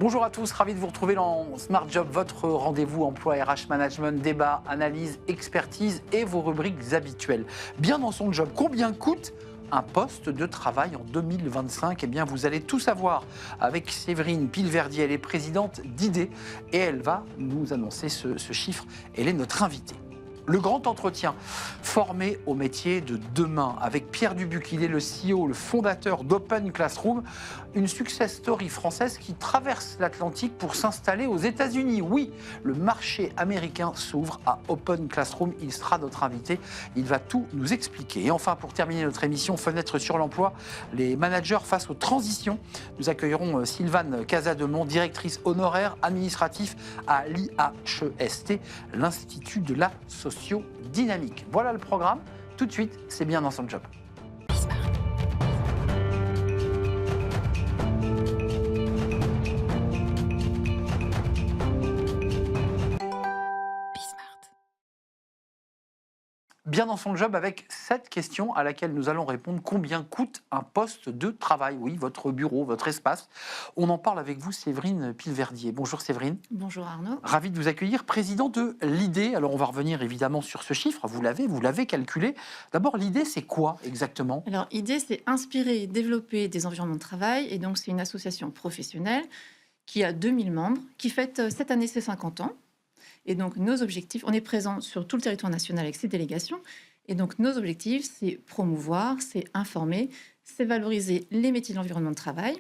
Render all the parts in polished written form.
Bonjour à tous, ravi de vous retrouver dans Smart Job, votre rendez-vous emploi RH management, débat, analyse, expertise et vos rubriques habituelles. Bien dans son job, combien coûte un poste de travail en 2025 ? Eh bien, vous allez tout savoir avec Séverine Pilverdier. Elle est présidente d'IDée et elle va nous annoncer ce chiffre. Elle est notre invitée. Le grand entretien, formé au métier de demain, avec Pierre Dubuc. Il est le CEO, le fondateur d'Open Classroom, une success story française qui traverse l'Atlantique pour s'installer aux États-Unis. Oui, le marché américain s'ouvre à Open Classroom. Il sera notre invité. Il va tout nous expliquer. Et enfin, pour terminer notre émission, fenêtre sur l'emploi, les managers face aux transitions. Nous accueillerons Sylvane Casademont, directrice honoraire administratif à l'IHEST, l'Institut de la Sociodynamique. Voilà le programme. Tout de suite, c'est bien dans son job. Bien dans son job avec cette question à laquelle nous allons répondre. Combien coûte un poste de travail ? Oui, votre bureau, votre espace. On en parle avec vous, Séverine Pilverdier. Bonjour Séverine. Bonjour Arnaud. Ravi de vous accueillir, président de l'IDée. Alors on va revenir évidemment sur ce chiffre, vous l'avez calculé. D'abord, l'IDée, c'est quoi exactement ? Alors l'idée, c'est inspirer et développer des environnements de travail. Et donc c'est une association professionnelle qui a 2000 membres, qui fête cette année ses 50 ans. Et donc, nos objectifs, on est présent sur tout le territoire national avec ces délégations. Et donc, nos objectifs, c'est promouvoir, c'est informer, c'est valoriser les métiers de l'environnement de travail.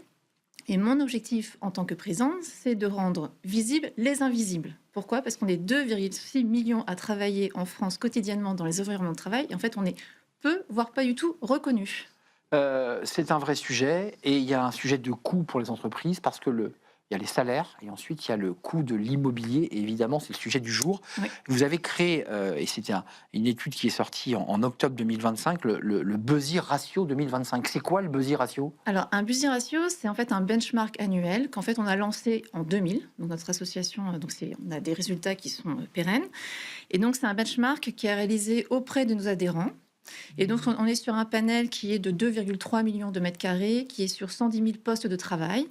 Et mon objectif en tant que présidente, c'est de rendre visibles les invisibles. Pourquoi ? Parce qu'on est 2,6 millions à travailler en France quotidiennement dans les environnements de travail. Et en fait, on est peu, voire pas du tout, reconnus. C'est un vrai sujet. Et il y a un sujet de coût pour les entreprises parce que il y a les salaires et ensuite il y a le coût de l'immobilier. Et évidemment, c'est le sujet du jour. Oui. Vous avez créé, et c'était une étude qui est sortie en octobre 2025, le Busy Ratio 2025. C'est quoi le Busy Ratio ? Alors, un Busy Ratio, c'est en fait un benchmark annuel qu'en fait on a lancé en 2000. Donc, notre association, on a des résultats qui sont pérennes. Et donc, c'est un benchmark qui est réalisé auprès de nos adhérents. Et donc, on est sur un panel qui est de 2,3 millions de mètres carrés, qui est sur 110 000 postes de travail.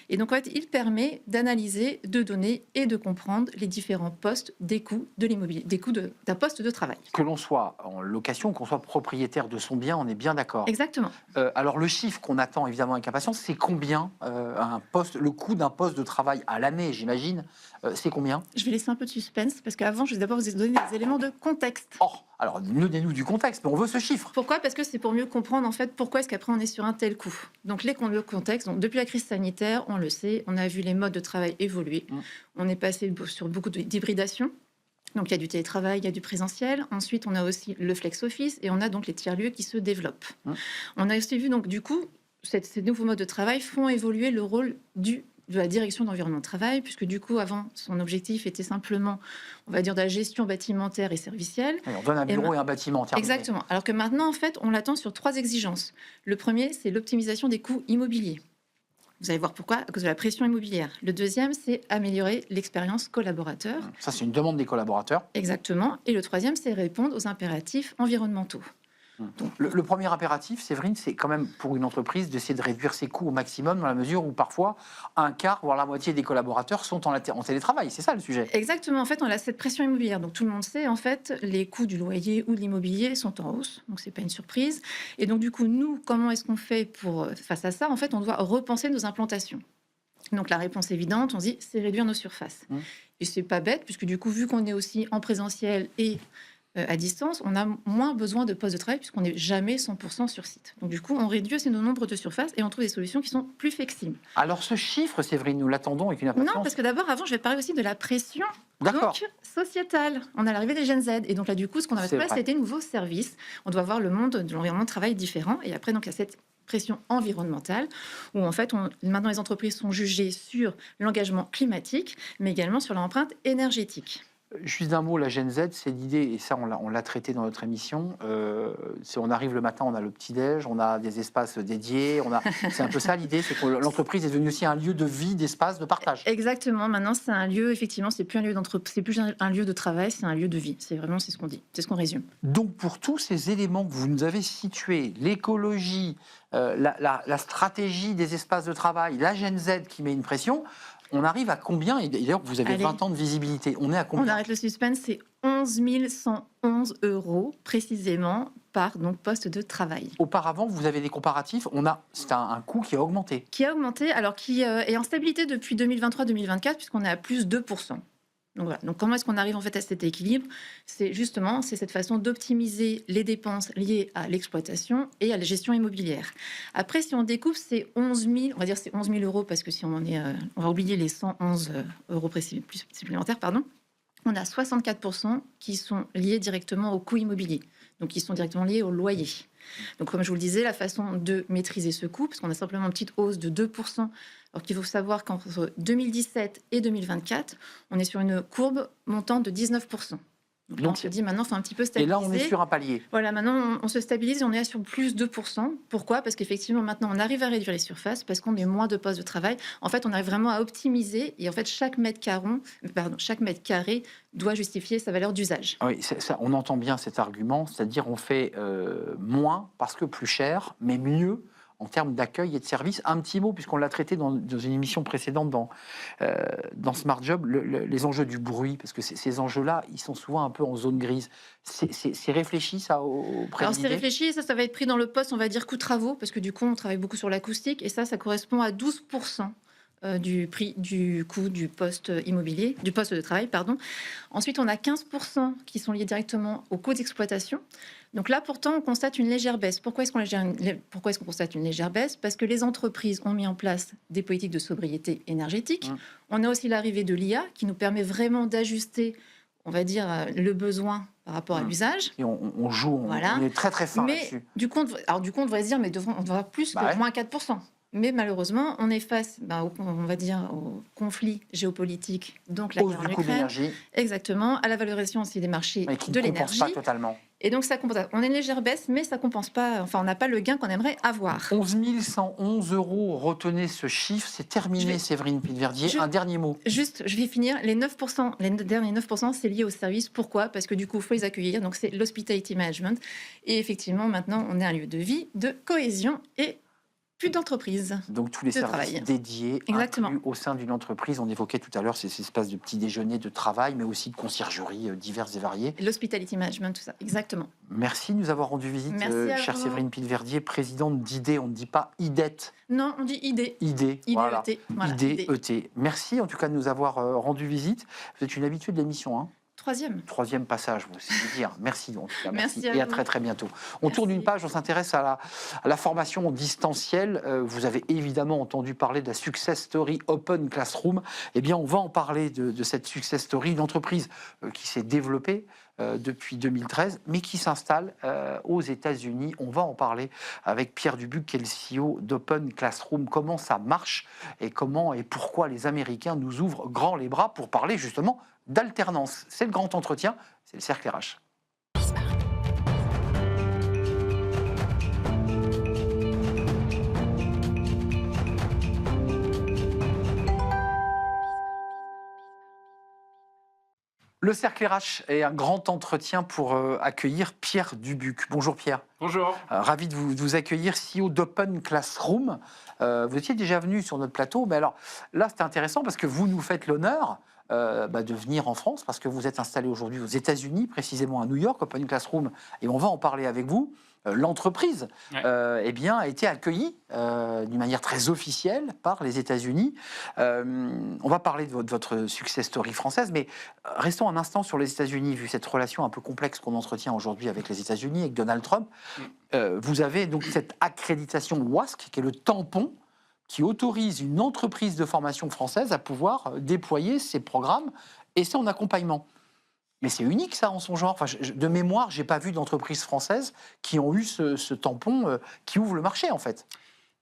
Et donc, en fait, il permet d'analyser, de donner et de comprendre les différents postes des coûts de l'immobilier, des coûts d'un poste de travail. Que l'on soit en location, qu'on soit propriétaire de son bien, on est bien d'accord. Exactement. Alors, le chiffre qu'on attend évidemment avec impatience, c'est combien le coût d'un poste de travail à l'année, j'imagine, c'est combien ? Je vais laisser un peu de suspense, parce qu'avant, je vais d'abord vous donner des éléments de contexte. Oh, alors, donnez-nous du contexte, mais on veut ce chiffre. Pourquoi ? Parce que c'est pour mieux comprendre, en fait, pourquoi est-ce qu'après on est sur un tel coût. Donc, le contexte, donc, depuis la crise sanitaire, on le sait, on a vu les modes de travail évoluer. On est passé sur beaucoup d'hybridation. Donc, il y a du télétravail, il y a du présentiel. Ensuite, on a aussi le flex office et on a donc les tiers-lieux qui se développent. On a aussi vu, donc, du coup, ces nouveaux modes de travail font évoluer le rôle de la direction d'environnement de travail, puisque du coup, avant, son objectif était simplement, on va dire, de la gestion bâtimentaire et servicielle. Oui, on donne un bureau et un bâtiment. Terminé. Exactement. Alors que maintenant, en fait, on l'attend sur 3 exigences. Le premier, c'est l'optimisation des coûts immobiliers. Vous allez voir pourquoi, à cause de la pression immobilière. Le deuxième, c'est améliorer l'expérience collaborateur. Ça, c'est une demande des collaborateurs. Exactement. Et le troisième, c'est répondre aux impératifs environnementaux. Donc, le premier impératif, Séverine, c'est quand même pour une entreprise d'essayer de réduire ses coûts au maximum dans la mesure où parfois un quart, voire la moitié des collaborateurs sont en télétravail. C'est ça le sujet. Exactement. En fait, on a cette pression immobilière. Donc tout le monde sait, en fait, les coûts du loyer ou de l'immobilier sont en hausse. Donc c'est pas une surprise. Et donc du coup, nous, comment est-ce qu'on fait face à ça ? En fait, on doit repenser nos implantations. Donc la réponse évidente, on se dit, c'est réduire nos surfaces. Et c'est pas bête, puisque du coup, vu qu'on est aussi en présentiel et à distance, on a moins besoin de postes de travail puisqu'on n'est jamais 100% sur site. Donc du coup, on réduit aussi nos nombres de surfaces et on trouve des solutions qui sont plus flexibles. Alors ce chiffre, Séverine, nous l'attendons avec une impatience. Non, parce que d'abord, avant, je vais parler aussi de la pression donc, sociétale. On a l'arrivée des Gen Z. Et donc là, du coup, ce qu'on a fait, c'était nouveaux services. On doit voir le monde de l'environnement de travail différent. Et après, donc, il y a cette pression environnementale, où en fait, maintenant, les entreprises sont jugées sur l'engagement climatique, mais également sur l'empreinte énergétique. Juste d'un mot, la Gen Z, c'est l'idée, et ça on l'a traité dans notre émission, on arrive le matin, on a le petit-déj, on a des espaces dédiés, c'est un peu ça l'idée, c'est que l'entreprise est devenue aussi un lieu de vie, d'espace, de partage. Exactement, maintenant c'est un lieu, effectivement, c'est plus un lieu d'entreprise, c'est plus un lieu de travail, c'est un lieu de vie, c'est ce qu'on dit, c'est ce qu'on résume. Donc pour tous ces éléments que vous nous avez situés, l'écologie, la stratégie des espaces de travail, la Gen Z qui met une pression, On arrive à combien? Et d'ailleurs, vous avez Allez. 20 ans de visibilité. On est à On combien? arrête le suspense, c'est 11 111 € précisément par donc, poste de travail. Auparavant, vous avez des comparatifs. C'est un coût qui a augmenté. Qui a augmenté, alors qui est en stabilité depuis 2023-2024, puisqu'on est à plus 2%. Donc, voilà. Donc comment est-ce qu'on arrive en fait à cet équilibre? C'est cette façon d'optimiser les dépenses liées à l'exploitation et à la gestion immobilière. Après, si on découpe, c'est 11 000, on va dire c'est 11 000 € parce que si on va oublier les 111 € plus supplémentaires, pardon. On a 64% qui sont liés directement au coût immobilier, donc qui sont directement liés au loyer. Donc, comme je vous le disais, la façon de maîtriser ce coût, parce qu'on a simplement une petite hausse de 2%, alors qu'il faut savoir qu'entre 2017 et 2024, on est sur une courbe montant de 19%. Donc là, on se dit maintenant, il faut un petit peu Et stabiliser. là, on est sur un palier. Voilà, maintenant, on se stabilise et on est sur plus 2%. Pourquoi? Parce qu'effectivement, maintenant, on arrive à réduire les surfaces parce qu'on met moins de postes de travail. En fait, on arrive vraiment à optimiser et en fait, chaque mètre carré doit justifier sa valeur d'usage. Oui, on entend bien cet argument, c'est-à-dire on fait moins parce que plus cher, mais mieux en termes d'accueil et de service. Un petit mot, puisqu'on l'a traité dans une émission précédente dans Smart Job, les enjeux du bruit, parce que ces enjeux-là, ils sont souvent un peu en zone grise. C'est réfléchi, ça, au président? Alors, c'est réfléchi, ça va être pris dans le poste, on va dire, coût travaux, parce que du coup, on travaille beaucoup sur l'acoustique, et ça correspond à 12% du prix du coût du poste immobilier, du poste de travail, pardon. Ensuite, on a 15% qui sont liés directement au coût d'exploitation. Donc là, pourtant, on constate une légère baisse. Pourquoi est-ce qu'on constate une légère baisse? Parce que les entreprises ont mis en place des politiques de sobriété énergétique. On a aussi l'arrivée de l'IA qui nous permet vraiment d'ajuster, on va dire, le besoin par rapport à l'usage. Et on joue, Voilà. on est très très fin là-dessus. Mais du coup, on devrait se dire, mais on devrait avoir plus que moins 4%. Mais malheureusement, on est face, au conflit géopolitique, donc la guerre en Ukraine. Exactement, à la valorisation aussi des marchés de l'énergie. Qui ne compense pas totalement. Et donc, ça compense. On a une légère baisse, mais ça ne compense pas. Enfin, on n'a pas le gain qu'on aimerait avoir. 11 111 €, retenez ce chiffre. C'est terminé, Séverine Pilverdier. Un dernier mot. Juste, je vais finir. Les 9%, les derniers 9%, c'est lié au service. Pourquoi? Parce que du coup, il faut les accueillir. Donc, c'est l'hospitality management. Et effectivement, maintenant, on est un lieu de vie, de cohésion et d'entreprise. Donc tous les services dédiés inclus au sein d'une entreprise. On évoquait tout à l'heure ces espaces de petit déjeuner, de travail, mais aussi de conciergerie diverses et variées. L'hospitality management, tout ça, exactement. Merci de nous avoir rendu visite, chère Séverine Pilverdier, présidente d'IDE. On ne dit pas IDET. Non, on dit IDE. IDE, voilà. Voilà. IDET. Merci en tout cas de nous avoir rendu visite. Vous êtes une habituée de l'émission, hein? Troisième passage, c'est dire. Merci, en tout cas. Merci. Et à très très bientôt. On tourne une page, on s'intéresse à la formation en distanciel. Vous avez évidemment entendu parler de la success story Open Classroom. Eh bien, on va en parler de cette success story, une entreprise qui s'est développée depuis 2013, mais qui s'installe aux États-Unis. On va en parler avec Pierre Dubuc, qui est le CEO d'Open Classroom. Comment ça marche et comment et pourquoi les Américains nous ouvrent grand les bras pour parler justement d'alternance. C'est le grand entretien, c'est le cercle RH. Le cercle RH est un grand entretien pour accueillir Pierre Dubuc. Bonjour Pierre. Bonjour. Ravi de vous accueillir, CEO d'Open Classroom. Vous étiez déjà venu sur notre plateau, mais alors là c'est intéressant parce que vous nous faites l'honneur de venir en France, parce que vous êtes installé aujourd'hui aux États-Unis, précisément à New York, Open Classroom, et on va en parler avec vous. L'entreprise a été accueillie d'une manière très officielle par les États-Unis. On va parler de votre success story française, mais restons un instant sur les États-Unis, vu cette relation un peu complexe qu'on entretient aujourd'hui avec les États-Unis, avec Donald Trump. Vous avez donc cette accréditation WASC, qui est le tampon qui autorise une entreprise de formation française à pouvoir déployer ses programmes et son accompagnement. Mais c'est unique, ça, en son genre. Enfin, de mémoire, je n'ai pas vu d'entreprises françaises qui ont eu ce tampon qui ouvre le marché, en fait.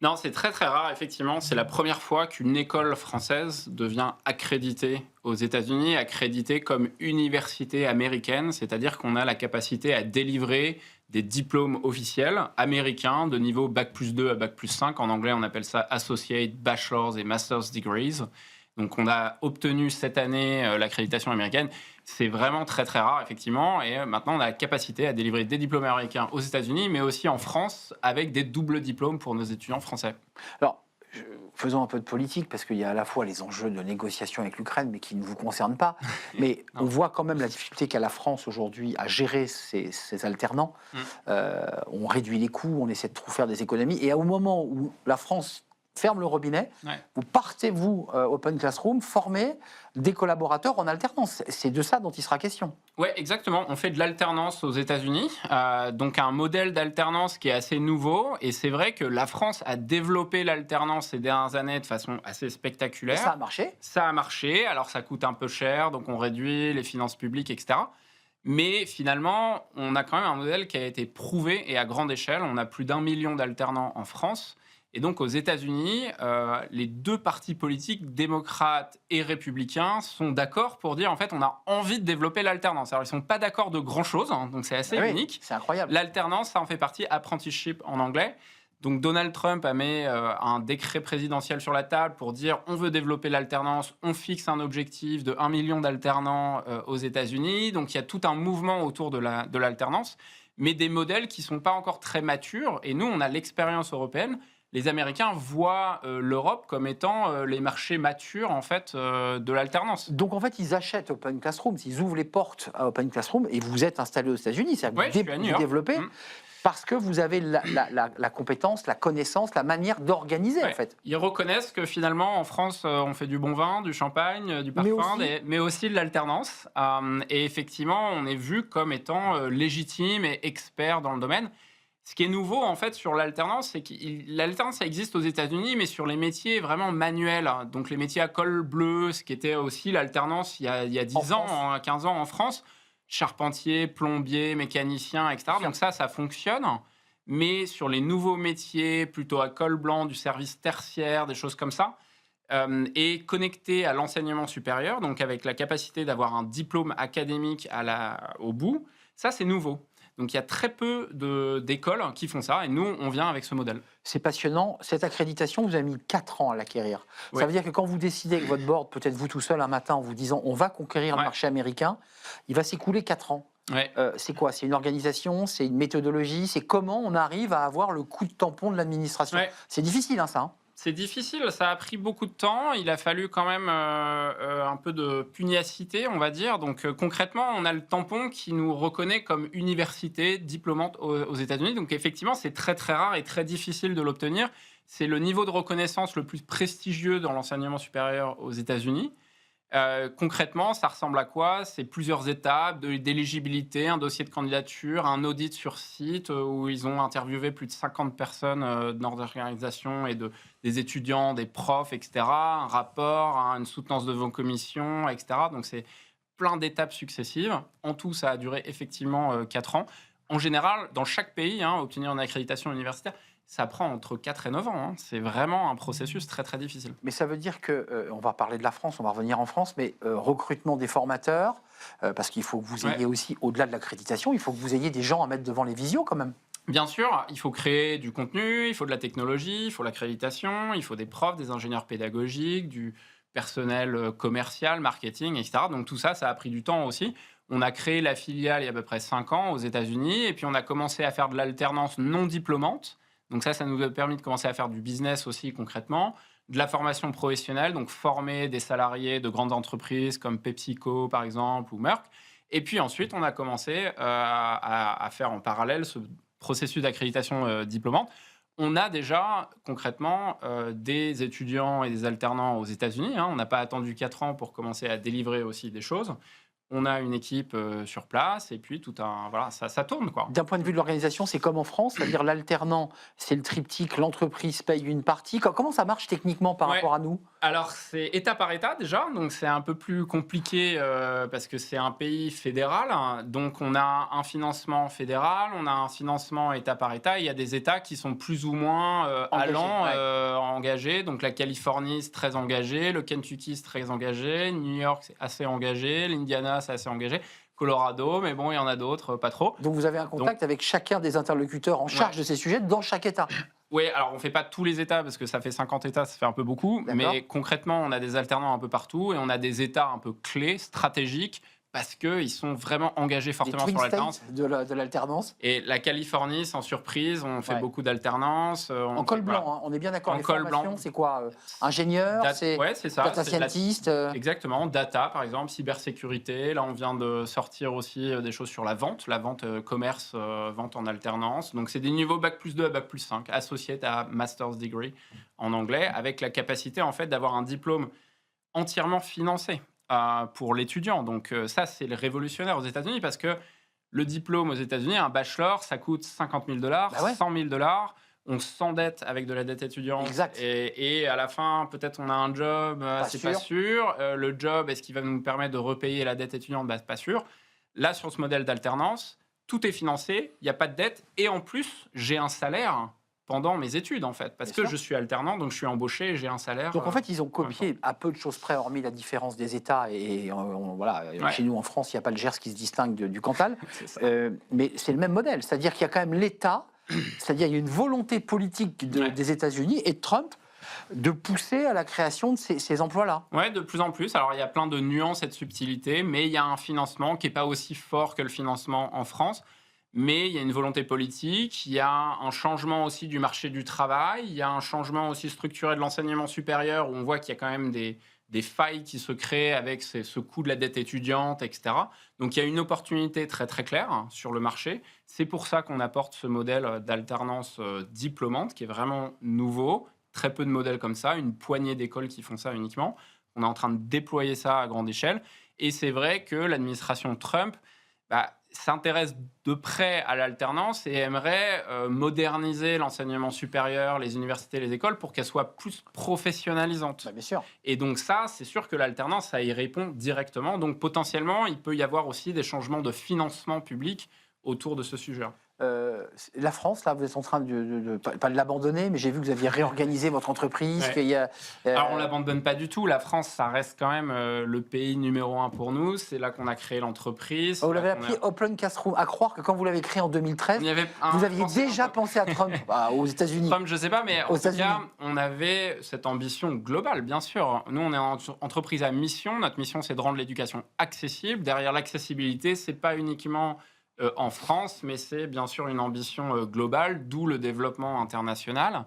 Non, c'est très très rare, effectivement. C'est la première fois qu'une école française devient accréditée aux États-Unis, accréditée comme université américaine, c'est-à-dire qu'on a la capacité à délivrer des diplômes officiels américains de niveau Bac+2 à Bac+5. En anglais, on appelle ça Associate, Bachelor's et Master's Degrees. Donc, on a obtenu cette année l'accréditation américaine. C'est vraiment très, très rare, effectivement. Et maintenant, on a la capacité à délivrer des diplômes américains aux États-Unis, mais aussi en France, avec des doubles diplômes pour nos étudiants français. Alors, Faisons un peu de politique, parce qu'il y a à la fois les enjeux de négociation avec l'Ukraine, mais qui ne vous concernent pas. Mais on voit quand même la difficulté qu'a la France aujourd'hui à gérer ces alternants. On réduit les coûts, on essaie de faire des économies. Et au moment où la France ferme le robinet, vous partez, vous, Open Classroom, former des collaborateurs en alternance. C'est de ça dont il sera question. Oui, exactement. On fait de l'alternance aux États-Unis, donc un modèle d'alternance qui est assez nouveau. Et c'est vrai que la France a développé l'alternance ces dernières années de façon assez spectaculaire. Et ça a marché. Ça a marché. Alors, ça coûte un peu cher, donc on réduit les finances publiques, etc. Mais finalement, on a quand même un modèle qui a été prouvé et à grande échelle. On a plus d'1 million d'alternants en France. Et donc, aux États-Unis, les deux partis politiques, démocrates et républicains, sont d'accord pour dire, en fait, on a envie de développer l'alternance. Alors, ils ne sont pas d'accord de grand-chose, hein, donc c'est assez unique. C'est incroyable. L'alternance, ça en fait partie, apprenticeship en anglais. Donc, Donald Trump a mis un décret présidentiel sur la table pour dire, on veut développer l'alternance, on fixe un objectif de 1 million d'alternants aux États-Unis. Donc, il y a tout un mouvement autour de l'alternance, mais des modèles qui ne sont pas encore très matures. Et nous, on a l'expérience européenne. Les Américains voient l'Europe comme étant les marchés matures en fait, de l'alternance. Donc en fait, ils achètent Open Classroom, ils ouvrent les portes à Open Classroom et vous êtes installé aux États-Unis, c'est-à-dire que vous développez parce que vous avez la compétence, la connaissance, la manière d'organiser en fait. Ils reconnaissent que finalement en France, on fait du bon vin, du champagne, du parfum, mais aussi de l'alternance. Et effectivement, on est vu comme étant légitime et expert dans le domaine. Ce qui est nouveau, en fait, sur l'alternance, c'est que l'alternance, ça existe aux États-Unis, mais sur les métiers vraiment manuels. Donc, les métiers à col bleu, ce qui était aussi l'alternance il y a 10 ans, 15 ans en France. Charpentier, plombier, mécanicien, etc. Donc, ça fonctionne. Mais sur les nouveaux métiers, plutôt à col blanc, du service tertiaire, des choses comme ça, et connecté à l'enseignement supérieur, donc avec la capacité d'avoir un diplôme académique au bout, ça, c'est nouveau. Donc, il y a très peu d'écoles qui font ça, et nous, on vient avec ce modèle. C'est passionnant. Cette accréditation, vous avez mis 4 ans à l'acquérir. Ça veut dire que quand vous décidez avec votre board, peut-être vous tout seul un matin, en vous disant on va conquérir le marché américain, il va s'écouler 4 ans. C'est quoi? C'est une organisation? C'est une méthodologie? C'est comment on arrive à avoir le coup de tampon de l'administration? C'est difficile, hein, ça, hein. C'est difficile, ça a pris beaucoup de temps. Il a fallu quand même un peu de pugnacité, on va dire. Donc concrètement, on a le tampon qui nous reconnaît comme université diplômante aux États-Unis. Donc effectivement, c'est très très rare et très difficile de l'obtenir. C'est le niveau de reconnaissance le plus prestigieux dans l'enseignement supérieur aux États-Unis. Concrètement, ça ressemble à quoi? C'est plusieurs étapes d'éligibilité, un dossier de candidature, un audit sur site où ils ont interviewé plus de 50 personnes dans l'organisation et des étudiants, des profs, etc. Un rapport, une soutenance devant commission, etc. Donc, c'est plein d'étapes successives. En tout, ça a duré effectivement 4 ans. En général, dans chaque pays, obtenir une accréditation universitaire, ça prend entre 4 et 9 ans. Hein. C'est vraiment un processus très, très difficile. Mais ça veut dire que, on va parler de la France, on va revenir en France, mais recrutement des formateurs, parce qu'il faut que vous ayez aussi, au-delà de l'accréditation, il faut que vous ayez des gens à mettre devant les visios quand même. Bien sûr, il faut créer du contenu, il faut de la technologie, il faut l'accréditation, il faut des profs, des ingénieurs pédagogiques, du personnel commercial, marketing, etc. Donc tout ça, ça a pris du temps aussi. On a créé la filiale il y a à peu près 5 ans aux États-Unis, et puis on a commencé à faire de l'alternance non diplômante. Donc ça nous a permis de commencer à faire du business aussi concrètement, de la formation professionnelle, donc former des salariés de grandes entreprises comme PepsiCo par exemple ou Merck. Et puis ensuite, on a commencé à faire en parallèle ce processus d'accréditation diplômante. On a déjà concrètement des étudiants et des alternants aux États-Unis. On n'a pas attendu 4 ans pour commencer à délivrer aussi des choses. On a une équipe sur place et puis ça tourne, quoi. D'un point de vue de l'organisation, c'est comme en France, c'est-à-dire l'alternant, c'est le triptyque, l'entreprise paye une partie. Comment ça marche techniquement par rapport à nous? Alors, c'est État par État déjà, donc c'est un peu plus compliqué parce que c'est un pays fédéral. Donc, on a un financement fédéral, on a un financement État par État. Il y a des États qui sont plus ou moins engagés. Donc, la Californie, c'est très engagé. Le Kentucky, c'est très engagé. New York, c'est assez engagé. L'Indiana, c'est assez engagé. Colorado, mais bon, il y en a d'autres, pas trop. Donc, vous avez un contact avec chacun des interlocuteurs en charge de ces sujets dans chaque État? Oui, alors on ne fait pas tous les États parce que ça fait 50 États, ça fait un peu beaucoup. Mais concrètement, on a des alternants un peu partout et on a des États un peu clés, stratégiques, parce qu'ils sont vraiment engagés Les fortement Twin sur l'alternance. States de l'alternance. Et la Californie, sans surprise, on fait beaucoup d'alternance. En col blanc, hein, on est bien d'accord. En Les col formations, blanc. c'est quoi ingénieur, c'est Ouais, c'est ça. data c'est de la- scientist. Exactement, data par exemple, cybersécurité. Là, on vient de sortir aussi des choses sur la vente commerce, vente en alternance. Donc, c'est des niveaux Bac+2 à Bac+5, associate à Master's Degree en anglais, avec la capacité en fait d'avoir un diplôme entièrement financé pour l'étudiant. Donc, ça, c'est le révolutionnaire aux États-Unis parce que le diplôme aux États-Unis, un bachelor, ça coûte $50 000, Bah ouais. $100 000. On s'endette avec de la dette étudiante. Exact. Et à la fin, peut-être on a un job, c'est pas sûr. Le job, est-ce qu'il va nous permettre de repayer la dette étudiante? Pas sûr. Là, sur ce modèle d'alternance, tout est financé, il n'y a pas de dette. Et en plus, j'ai un salaire pendant mes études, en fait. Parce Bien que sûr. je suis alternant, donc je suis embauché et j'ai un salaire. Donc en fait, ils ont en même copié à peu de choses près, hormis la différence des États. Et voilà, Ouais. chez nous en France, il n'y a pas le Gers qui se distingue du Cantal. C'est ça. Mais c'est le même modèle. C'est-à-dire qu'il y a quand même l'État, c'est-à-dire il y a une volonté politique Ouais. des États-Unis et de Trump de pousser à la création de ces emplois-là. Ouais, de plus en plus. Alors, il y a plein de nuances et de subtilités, mais il y a un financement qui n'est pas aussi fort que le financement en France. Mais il y a une volonté politique, il y a un changement aussi du marché du travail, il y a un changement aussi structurel de l'enseignement supérieur, où on voit qu'il y a quand même des failles qui se créent avec ce coût de la dette étudiante, etc. Donc, il y a une opportunité très, très claire sur le marché. C'est pour ça qu'on apporte ce modèle d'alternance diplômante, qui est vraiment nouveau. Très peu de modèles comme ça, une poignée d'écoles qui font ça uniquement. On est en train de déployer ça à grande échelle. Et c'est vrai que l'administration Trump s'intéresse de près à l'alternance et aimerait moderniser l'enseignement supérieur, les universités, les écoles, pour qu'elles soient plus professionnalisantes. Bah, bien sûr. Et donc ça, c'est sûr que l'alternance, ça y répond directement. Donc potentiellement, il peut y avoir aussi des changements de financement public autour de ce sujet. La France, là, vous êtes en train pas de l'abandonner, mais j'ai vu que vous aviez réorganisé votre entreprise. Ouais. Qu'il y a, Alors, on ne l'abandonne pas du tout. La France, ça reste quand même le pays numéro 1 pour nous. C'est là qu'on a créé l'entreprise. Vous l'avez appelé Open Classroom. À croire que quand vous l'avez créé en 2013, vous aviez déjà pensé à Trump aux États-Unis. Trump, je ne sais pas, mais Aux en tout États-Unis. cas, on avait cette ambition globale, bien sûr. Nous, on est une entreprise à mission. Notre mission, c'est de rendre l'éducation accessible. Derrière l'accessibilité, ce n'est pas uniquement en France, mais c'est bien sûr une ambition globale, d'où le développement international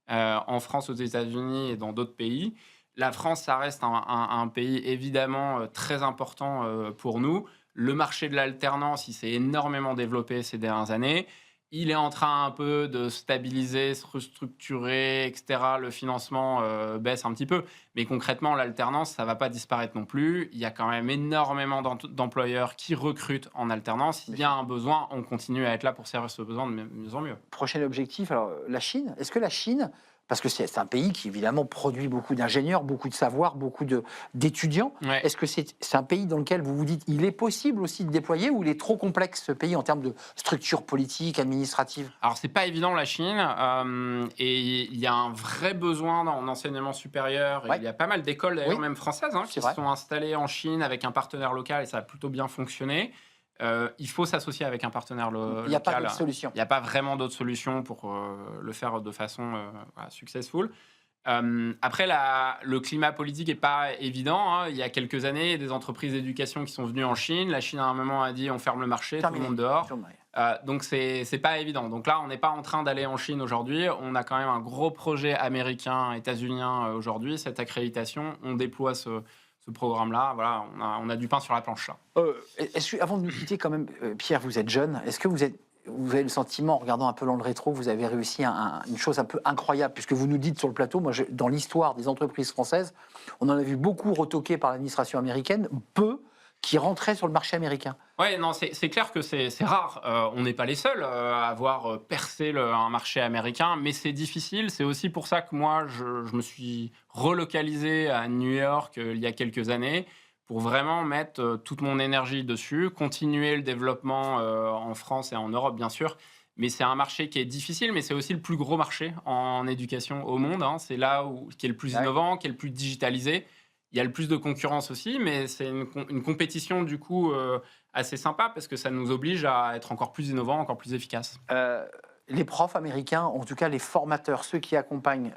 en France, aux États-Unis et dans d'autres pays. La France, ça reste un pays évidemment très important pour nous. Le marché de l'alternance, il s'est énormément développé ces dernières années. Il est en train un peu de stabiliser, se restructurer, etc. Le financement baisse un petit peu. Mais concrètement, l'alternance, ça ne va pas disparaître non plus. Il y a quand même énormément d'employeurs qui recrutent en alternance. S'il y a un besoin, on continue à être là pour servir ce besoin de mieux en mieux. Prochain objectif, alors la Chine. Est-ce que la Chine, parce que c'est un pays qui évidemment produit beaucoup d'ingénieurs, beaucoup de savoir, beaucoup d'étudiants, Ouais. est-ce que c'est un pays dans lequel vous vous dites il est possible aussi de déployer ou il est trop complexe ce pays en termes de structure politique, administrative? Alors, c'est pas évident, la Chine, et il y a un vrai besoin en enseignement supérieur. Ouais. Il y a pas mal d'écoles, d'ailleurs, Oui. même françaises, qui se sont installées en Chine avec un partenaire local, et ça a plutôt bien fonctionné. Il faut s'associer avec un partenaire local. Il n'y a pas d'autre solution. Il n'y a pas vraiment d'autre solution pour le faire de façon successful. Après, le climat politique n'est pas évident. Il y a quelques années, des entreprises d'éducation qui sont venues en Chine. La Chine, à un moment, a dit on ferme le marché, Terminé. tout le monde dehors. Terminé. Donc, c'est pas évident. Donc là, on n'est pas en train d'aller en Chine aujourd'hui. On a quand même un gros projet américain, états-unien aujourd'hui, cette accréditation. On déploie ce programme-là. Voilà, on a du pain sur la planche, là. Avant de nous quitter, quand même, Pierre, vous êtes jeune. Est-ce que vous avez le sentiment, en regardant un peu dans le rétro, vous avez réussi une chose un peu incroyable, puisque vous nous dites sur le plateau, moi, dans l'histoire des entreprises françaises, on en a vu beaucoup retoquées par l'administration américaine, peu qui rentraient sur le marché américain. Oui, non, c'est clair que c'est rare. On n'est pas les seuls à avoir percé un marché américain, mais c'est difficile. C'est aussi pour ça que moi, je me suis relocalisé à New York il y a quelques années, pour vraiment mettre toute mon énergie dessus, continuer le développement en France et en Europe, bien sûr. Mais c'est un marché qui est difficile, mais c'est aussi le plus gros marché en éducation au monde. C'est là qui est le plus innovant, qui est le plus digitalisé. Il y a le plus de concurrence aussi, mais c'est une compétition du coup assez sympa parce que ça nous oblige à être encore plus innovants, encore plus efficaces. les profs américains, en tout cas les formateurs, ceux qui accompagnent,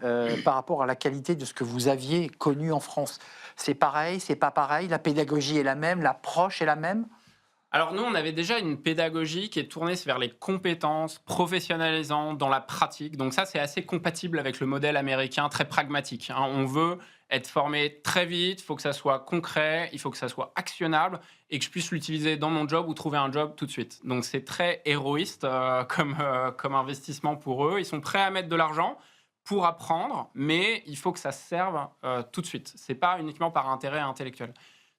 par rapport à la qualité de ce que vous aviez connu en France, c'est pareil, c'est pas pareil, la pédagogie est la même, l'approche est la même? Alors nous, on avait déjà une pédagogie qui est tournée vers les compétences, professionnalisantes dans la pratique. Donc ça, c'est assez compatible avec le modèle américain, très pragmatique, hein. On veut être formé très vite, il faut que ça soit concret, il faut que ça soit actionnable et que je puisse l'utiliser dans mon job ou trouver un job tout de suite. Donc c'est très héroïste comme investissement pour eux. Ils sont prêts à mettre de l'argent pour apprendre, mais il faut que ça serve tout de suite. C'est pas uniquement par intérêt intellectuel.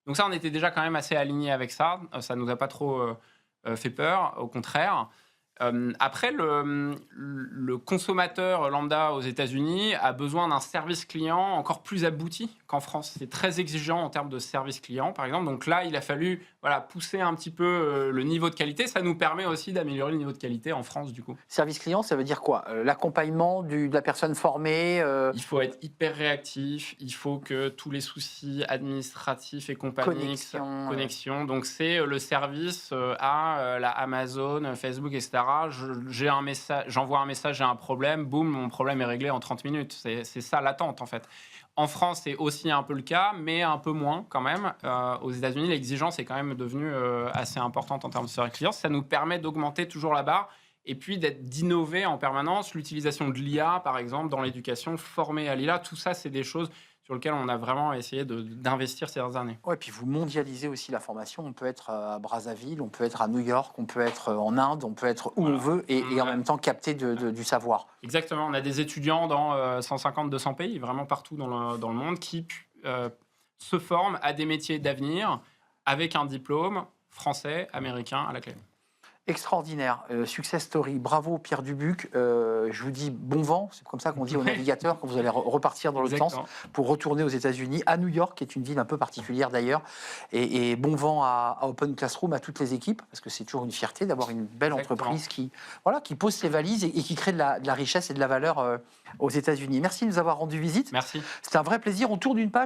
Donc ça, on était déjà quand même assez alignés avec ça. Ça ne nous a pas trop fait peur, au contraire. Après, le consommateur lambda aux États-Unis a besoin d'un service client encore plus abouti qu'en France. C'est très exigeant en termes de service client, par exemple. Donc là, il a fallu pousser un petit peu le niveau de qualité. Ça nous permet aussi d'améliorer le niveau de qualité en France, du coup. Service client, ça veut dire quoi? L'accompagnement de la personne formée Il faut être hyper réactif. Il faut que tous les soucis administratifs et compagnie... Connexion. Donc c'est le service à la Amazon, Facebook, etc. J'ai un message, j'envoie un message, j'ai un problème, boum, mon problème est réglé en 30 minutes. C'est ça l'attente, en fait. En France, c'est aussi un peu le cas, mais un peu moins quand même. Aux États-Unis, l'exigence est quand même devenue assez importante en termes de service client. Ça nous permet d'augmenter toujours la barre et puis d'innover en permanence. L'utilisation de l'IA, par exemple, dans l'éducation, formée à l'IA, tout ça, c'est des choses sur lesquelles on a vraiment essayé d'investir ces dernières années. Ouais, puis vous mondialisez aussi la formation. On peut être à Brazzaville, on peut être à New York, on peut être en Inde, on peut être où on veut et en même temps capter du savoir. Exactement. On a des étudiants dans 150-200 pays, vraiment partout dans le monde, qui se forment à des métiers d'avenir avec un diplôme français, américain à la clé. Extraordinaire, success story, bravo Pierre Dubuc, je vous dis bon vent, c'est comme ça qu'on dit aux navigateurs quand vous allez repartir dans l'autre sens pour retourner aux États-Unis, à New York, qui est une ville un peu particulière d'ailleurs, et bon vent à Open Classroom, à toutes les équipes, parce que c'est toujours une fierté d'avoir une belle entreprise qui pose ses valises et qui crée de la richesse et de la valeur aux États-Unis. Merci de nous avoir rendu visite. Merci. C'est un vrai plaisir, on tourne une page.